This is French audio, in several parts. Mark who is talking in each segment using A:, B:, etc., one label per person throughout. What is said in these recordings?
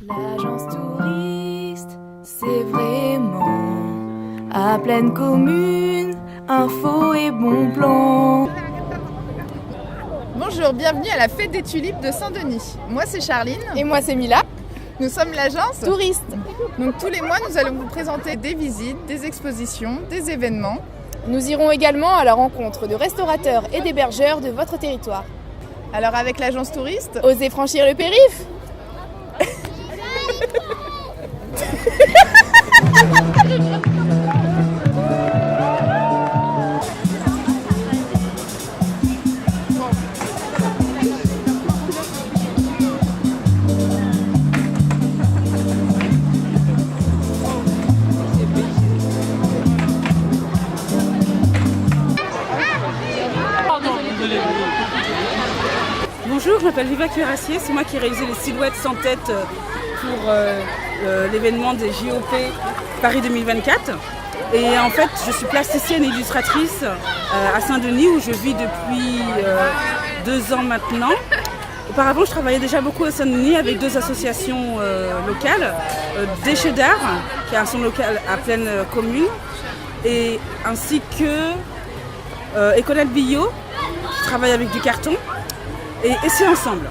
A: L'agence touriste, c'est vraiment à pleine commune, info et bon plan.
B: Bonjour, bienvenue à la fête des tulipes de Saint-Denis. Moi c'est Charline.
C: Et moi c'est Mila.
B: Nous sommes l'agence
C: touriste.
B: Donc tous les mois nous allons vous présenter des visites, des expositions, des événements.
C: Nous irons également à la rencontre de restaurateurs et d'hébergeurs de votre territoire.
B: Alors avec l'agence touriste,
C: osez franchir le périph'.
D: Bonjour, je m'appelle Viva Cuirassier, c'est moi qui ai réalisé les silhouettes sans tête pour l'événement des JOP Paris 2024. Et en fait, je suis plasticienne et illustratrice à Saint-Denis où je vis depuis 2 ans maintenant. Auparavant, je travaillais déjà beaucoup à Saint-Denis avec 2 associations locales, Déchets d'art, qui a son local à pleine commune, et ainsi que École Bio, qui travaille avec du carton. Et c'est ensemble.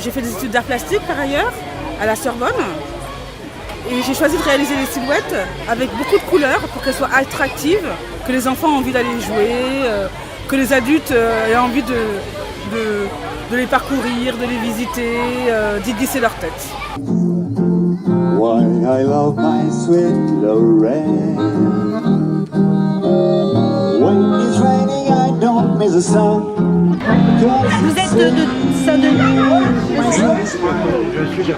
D: J'ai fait des études d'art plastique par ailleurs à la Sorbonne et j'ai choisi de réaliser les silhouettes avec beaucoup de couleurs pour qu'elles soient attractives, que les enfants aient envie d'aller jouer, que les adultes aient envie de les parcourir, de les visiter, d'y glisser leur tête.
E: Why I love my sweet Lorraine. When it's raining I don't miss the sun.
F: Vous êtes de Saint-Denis?
E: Je suis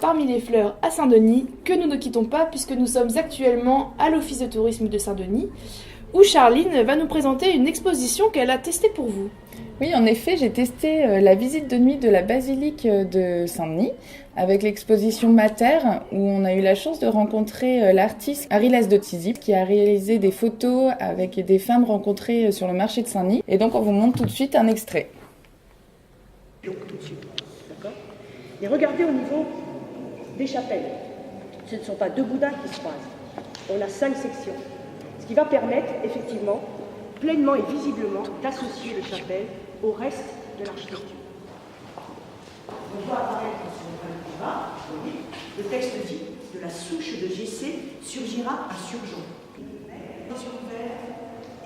C: Parmi les fleurs à Saint-Denis, que nous ne quittons pas puisque nous sommes actuellement à l'Office de tourisme de Saint-Denis, où Charline va nous présenter une exposition qu'elle a testée pour vous.
B: Oui, en effet, j'ai testé la visite de nuit de la basilique de Saint-Denis avec l'exposition Mater, où on a eu la chance de rencontrer l'artiste Ariles de Tizi, qui a réalisé des photos avec des femmes rencontrées sur le marché de Saint-Denis. Et donc, on vous montre tout de suite un extrait.
F: D'accord. Et regardez au niveau des chapelles. Ce ne sont pas 2 boudins qui se croisent. On a 5 sections. Ce qui va permettre, effectivement, pleinement et visiblement, d'associer les chapelles au reste de l'architecture. On voit apparaître sur le panneau du bas, le texte dit « De la souche de Jessé surgira un surgeon ». Les yeux ouverts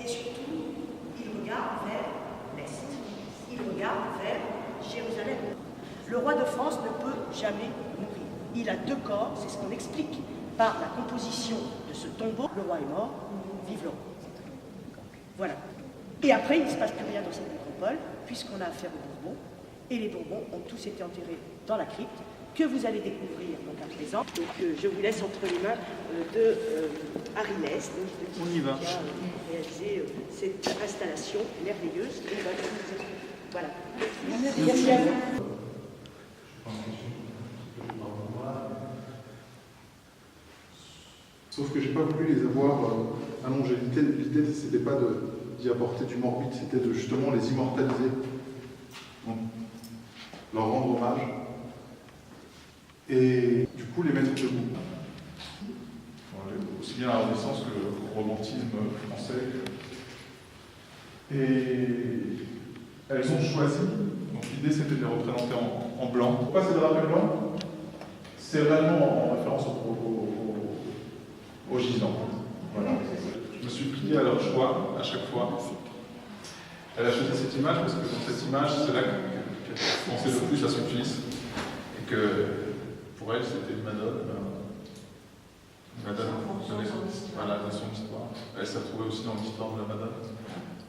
F: et surtout, il regarde vers l'Est. Il regarde vers Jérusalem. Le roi de France ne peut jamais mourir. Il a 2 corps, c'est ce qu'on explique par la composition de ce tombeau. Le roi est mort, vive le roi. Voilà. Et après, il ne se passe plus rien dans cette nécropole, puisqu'on a affaire aux Bourbons, et les Bourbons ont tous été enterrés dans la crypte, que vous allez découvrir donc à présent. Donc je vous laisse entre les mains de Ariles, qui a réalisé cette installation merveilleuse. Et voilà. Merci à vous.
G: Sauf que j'ai pas voulu les avoir allongés. L'idée, c'était pas d'y apporter du morbide, c'était de justement les immortaliser. Donc, leur rendre hommage. Et du coup, les mettre debout. Aussi bien la Renaissance que le romantisme français. Et elles ont choisi, donc l'idée c'était de les représenter en blanc. Pourquoi ces drapés blancs? C'est vraiment en référence au gisant. Voilà. Je me suis plié à leur choix à chaque fois. Elle a choisi cette image parce que dans cette image, c'est là qu'elle pensait le plus à son fils. Et que pour elle, c'était une Madone. Madone, voilà, dans son histoire. Elle s'est retrouvée aussi dans l'histoire de la Madone.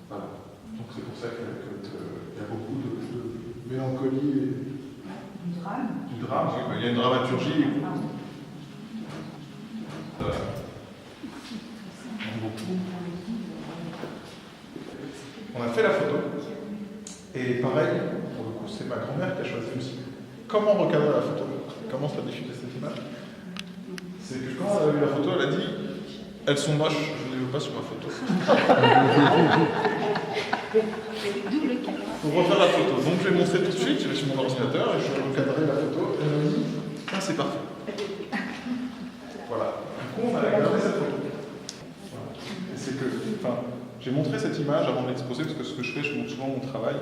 G: Voilà. Donc c'est pour ça qu'il y a beaucoup de mélancolie et du drame. Oui, il y a une dramaturgie. On a fait la photo. Et pareil, pour le coup, c'est ma grand-mère qui a choisi aussi. Comment recadrer la photo? Comment ça définit cette image? C'est que quand elle a vu la photo, elle a dit « Elles sont moches, je ne les veux pas sur ma photo. » Pour refaire la photo. Donc je l'ai montré tout de suite, je vais sur mon ordinateur et je recadrais la photo. Et elle m'a dit « Ça c'est parfait. » Voilà. Du coup, on a gardé cette photo. Voilà. Et c'est que, j'ai montré cette image avant de l'exposer parce que ce que je fais, je montre souvent mon travail.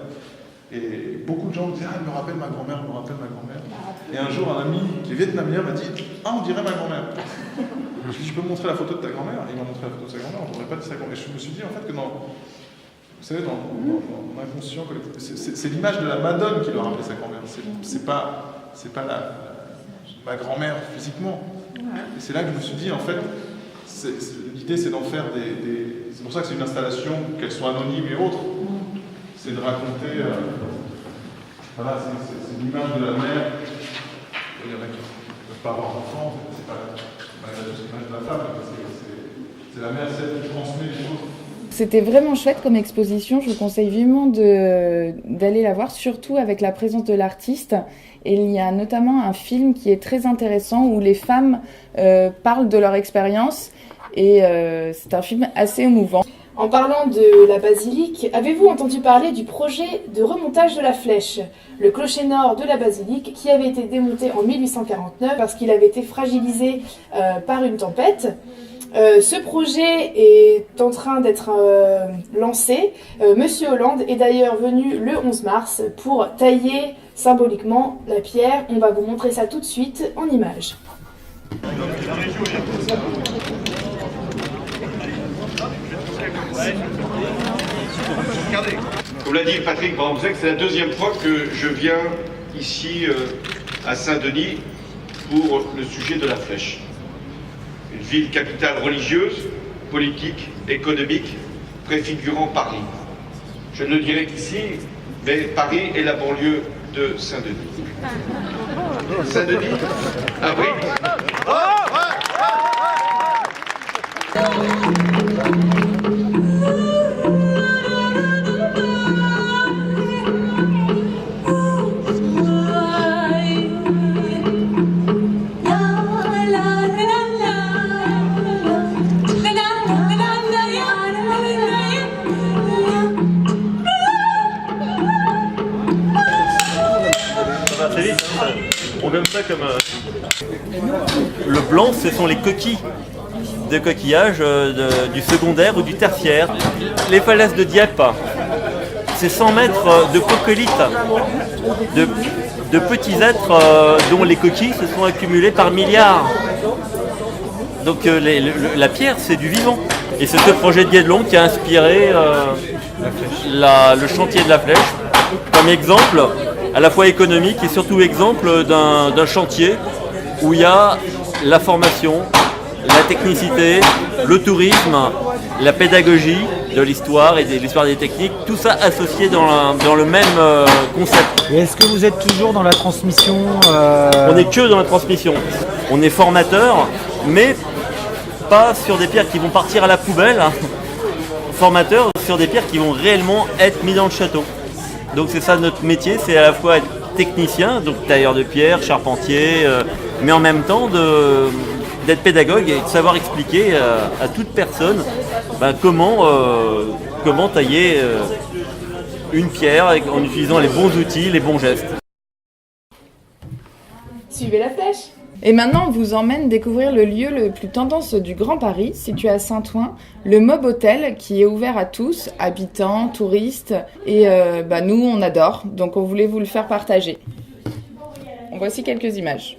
G: Et beaucoup de gens me disaient « Ah, elle me rappelle ma grand-mère, elle me rappelle ma grand-mère. » Et un jour, un ami qui est vietnamien m'a dit « Ah, on dirait ma grand-mère. » Je lui ai dit « Je peux montrer la photo de ta grand-mère ?» Il m'a montré la photo de sa grand-mère, on ne pas de sa grand-mère. Et je me suis dit en fait que vous savez, dans l'inconscient collectif, c'est l'image de la Madone qui leur rappelait sa grand-mère. C'est pas ma grand-mère physiquement. Et c'est là que je me suis dit, en fait, l'idée c'est d'en faire c'est pour ça que c'est une installation, qu'elle soit anonyme et autre. C'est de raconter. Voilà, c'est l'image de la mère. Il y en a qui ne peuvent pas avoir d'enfants, c'est pas l'image de la femme, c'est la mère, celle qui transmet les choses.
B: C'était vraiment chouette comme exposition, je vous conseille vivement d'aller la voir, surtout avec la présence de l'artiste. Et il y a notamment un film qui est très intéressant où les femmes parlent de leur expérience et c'est un film assez émouvant.
C: En parlant de la basilique, avez-vous entendu parler du projet de remontage de la flèche, le clocher nord de la basilique qui avait été démonté en 1849 parce qu'il avait été fragilisé par une tempête? Ce projet est en train d'être lancé. Monsieur Hollande est d'ailleurs venu le 11 mars pour tailler symboliquement la pierre. On va vous montrer ça tout de suite en images.
H: Comme l'a dit Patrick Bramzek, c'est la deuxième fois que je viens ici à Saint-Denis pour le sujet de la flèche. Une ville capitale religieuse, politique, économique, préfigurant Paris. Je ne le dirai qu'ici, mais Paris est la banlieue de Saint-Denis. Saint-Denis abrite...
I: Le blanc, ce sont les coquilles de coquillages du secondaire ou du tertiaire. Les falaises de Dieppe, c'est 100 mètres de coccolithes, de petits êtres dont les coquilles se sont accumulées par milliards. Donc la pierre, c'est du vivant. Et c'est ce projet de Guédelon qui a inspiré le chantier de la flèche comme exemple à la fois économique et surtout exemple d'un chantier où il y a la formation, la technicité, le tourisme, la pédagogie de l'histoire et de l'histoire des techniques, tout ça associé dans le même concept.
J: Et est-ce que vous êtes toujours dans la transmission
I: On n'est que dans la transmission. On est formateur, mais pas sur des pierres qui vont partir à la poubelle. Formateur sur des pierres qui vont réellement être mises dans le château. Donc c'est ça notre métier, c'est à la fois être technicien, donc tailleur de pierre, charpentier, mais en même temps d'être pédagogue et de savoir expliquer à toute personne comment tailler une pierre en utilisant les bons outils, les bons gestes.
C: Suivez la flèche.
B: Et maintenant, on vous emmène découvrir le lieu le plus tendance du Grand Paris, situé à Saint-Ouen, le Mob Hotel, qui est ouvert à tous, habitants, touristes, et nous, on adore, donc on voulait vous le faire partager. Voici quelques images.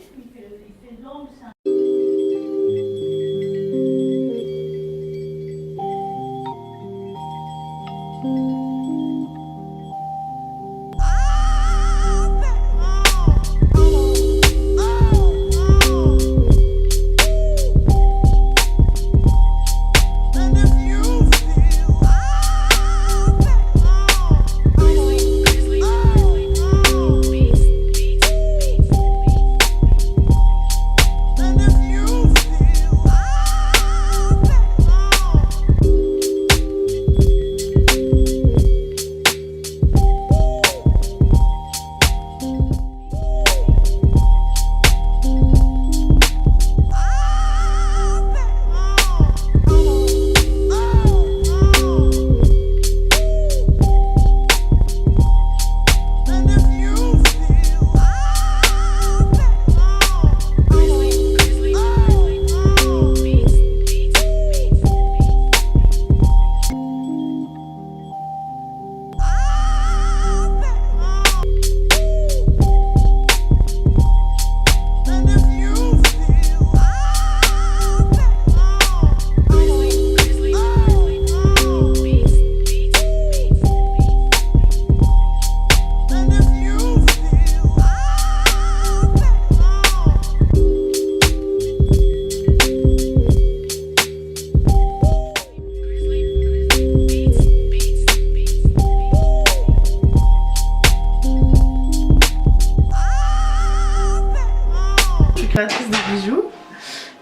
K: créatrice de bijoux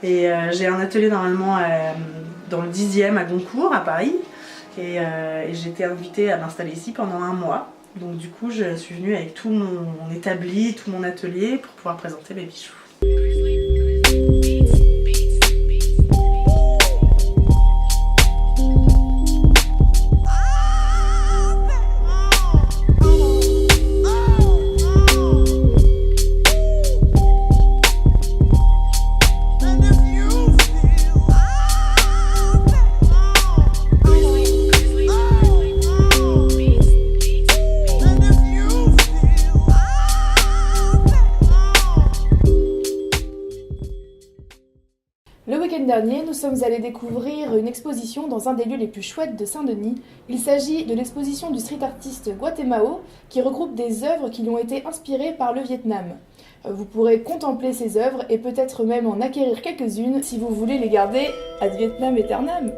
K: et j'ai un atelier normalement dans le 10e à Goncourt, à Paris. Et j'ai été invitée à m'installer ici pendant 1 mois. Donc du coup, je suis venue avec tout mon établi, tout mon atelier pour pouvoir présenter mes bijoux.
C: Le week-end dernier, nous sommes allés découvrir une exposition dans un des lieux les plus chouettes de Saint-Denis. Il s'agit de l'exposition du street artiste Guatemao, qui regroupe des œuvres qui lui ont été inspirées par le Vietnam. Vous pourrez contempler ces œuvres et peut-être même en acquérir quelques-unes si vous voulez les garder ad Vietnam aeternam.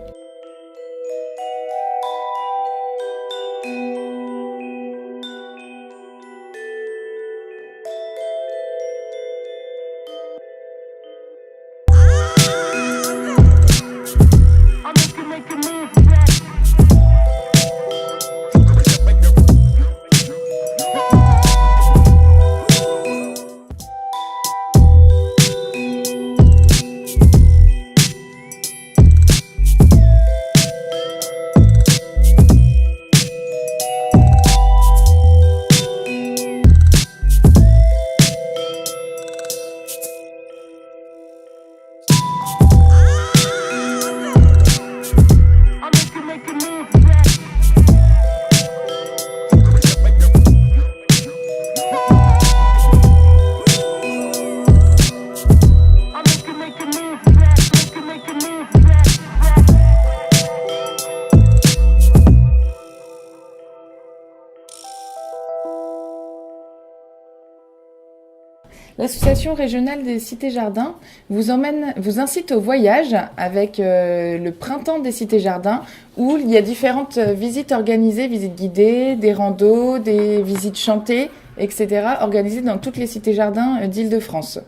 B: L'association régionale des cités-jardins vous incite au voyage avec le printemps des cités-jardins où il y a différentes visites organisées, visites guidées, des randos, des visites chantées, etc. organisées dans toutes les cités-jardins d'Île-de-France.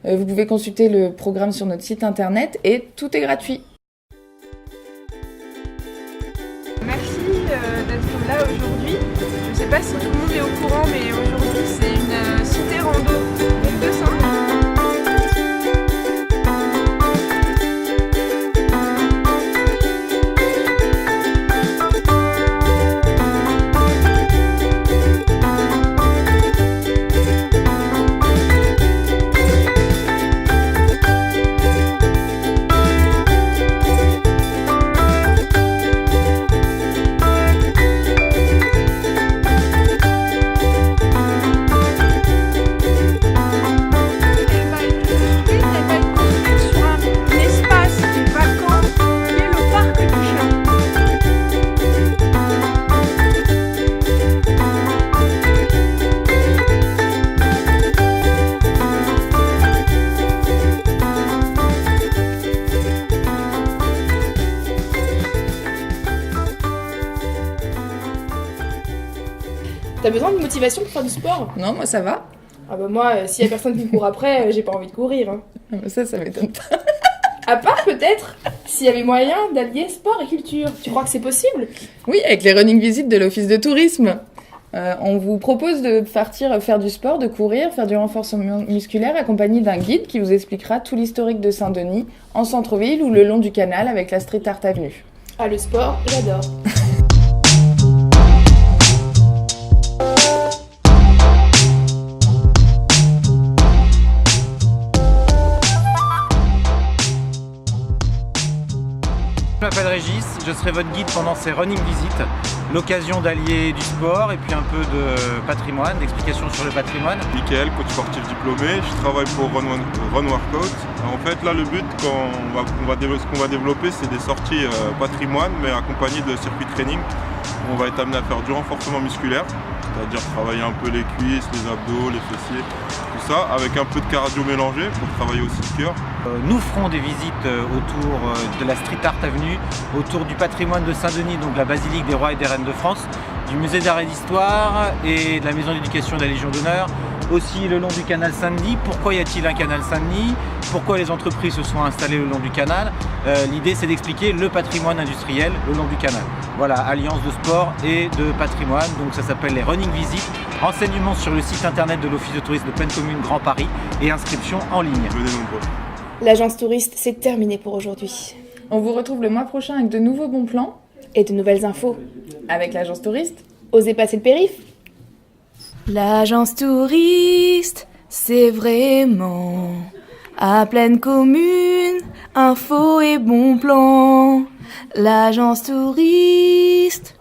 B: Vous pouvez consulter le programme sur notre site internet et tout est gratuit.
L: Merci d'être là aujourd'hui. Je ne sais pas si tout le monde est au courant, mais aujourd'hui c'est une cité rando de Saint-Denis.
C: T'as besoin de motivation pour faire du sport?
B: Non, moi ça va.
C: Ah bah moi, s'il y a personne qui me court après, j'ai pas envie de courir. Hein.
B: Ça m'étonne pas.
C: À part peut-être s'il y avait moyen d'allier sport et culture. Tu crois que c'est possible?
B: Oui, avec les running visites de l'Office de tourisme. On vous propose de partir faire du sport, de courir, faire du renforcement musculaire accompagné d'un guide qui vous expliquera tout l'historique de Saint-Denis, en centre-ville ou le long du canal avec la Street Art Avenue.
C: Ah, le sport, j'adore.
J: Je m'appelle Régis, je serai votre guide pendant ces running visites, l'occasion d'allier du sport et puis un peu de patrimoine, d'explications sur le patrimoine.
G: Mickaël, coach sportif diplômé, je travaille pour Run Workout. En fait là le but ce qu'on va développer c'est des sorties patrimoine mais accompagnées de circuits training. On va être amené à faire du renforcement musculaire, c'est-à-dire travailler un peu les cuisses, les abdos, les fessiers, tout ça, avec un peu de cardio mélangé pour travailler aussi le cœur.
J: Nous ferons des visites autour de la Street Art Avenue, autour du patrimoine de Saint-Denis, donc la basilique des rois et des reines de France, du musée d'art et d'histoire et de la maison d'éducation de la Légion d'honneur, aussi le long du canal Saint-Denis. Pourquoi y a-t-il un canal Saint-Denis? Pourquoi les entreprises se sont installées le long du canal? L'idée, c'est d'expliquer le patrimoine industriel le long du canal. Voilà, alliance de sport et de patrimoine, donc ça s'appelle les Running Visits. Renseignements sur le site internet de l'Office de tourisme de Pleine Commune Grand Paris et inscription en ligne.
G: Venez nombreux.
A: L'agence touriste, c'est terminé pour aujourd'hui.
B: On vous retrouve le mois prochain avec de nouveaux bons plans.
A: Et de nouvelles infos.
B: Avec l'agence touriste.
A: Osez passer le périph'. L'agence touriste, c'est vraiment à Pleine Commune, infos et bons plans. L'agence touriste.